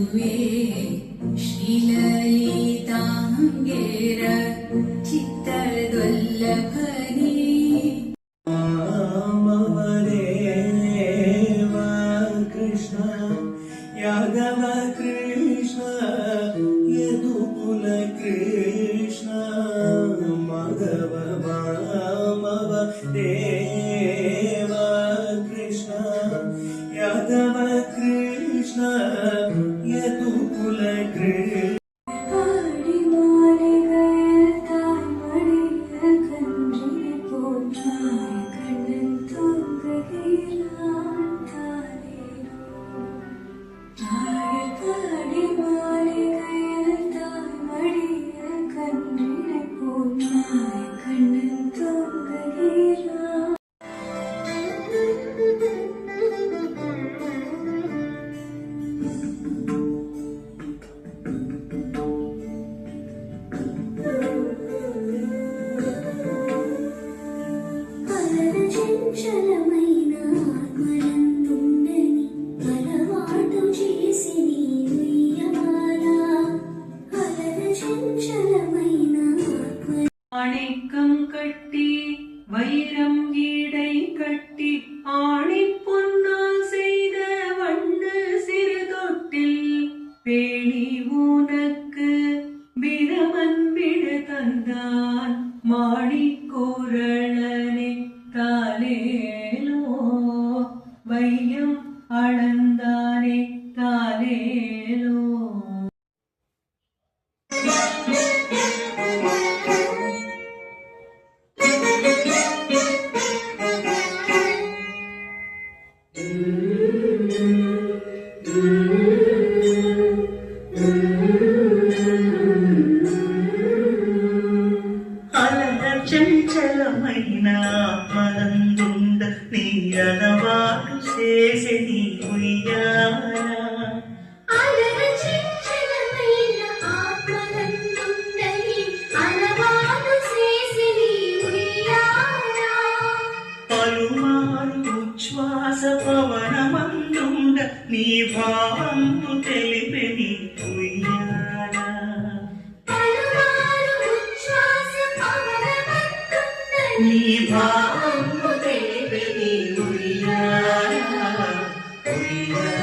ಮಗುವೆ ಶ್ರೀಲಲಿತಾಂಗೇರ ಚಿತ್ತದೊಲ್ಲಭನೇ ವಾಮದೇವ ಕೃಷ್ಣ ಯಾದವ ಕೃಷ್ಣ ಯದುಕುಲ ಕೃಷ್ಣ ಮಾಧವ ವಾಮವ ದೇವ ಕೃಷ್ಣ ಯಾದವ ಕೃಷ್ಣ ಯದುಕುಲ ಕೃಷ್ಣ చంచలమైన ఆత్మనందుండని అలవాటు చేసి నీ ఉయ్యాల అలర చంచలమైన ఆత్మ மாணிக்கம் கட்டி வைரம் ஈடை கட்டி ஆணி பொன்னால் செய்த வண்ண சிறு தொட்டில் பேணி உனக்கு பிரமன் விடு தந்தான் மாணிக்கூரளனே தாலேலோ வையம் அளந்தானே தாலேலோ. చంచలమైన ఆత్మనందుండ నీ అలవాటు చేసే నీ ఉయ్యాల అలర చంచలమైన ఆత్మనందుండని అలవాటు చేసి నీ ఉయ్యాల పలుమారు ఉచ్ఛ్వాస పవనమందుండ నీ భావంపు తెలిపే నీ ఉయ్యాల నీ భావంపు తెలిపే నీ ఉయ్యాల ఉయ్యాల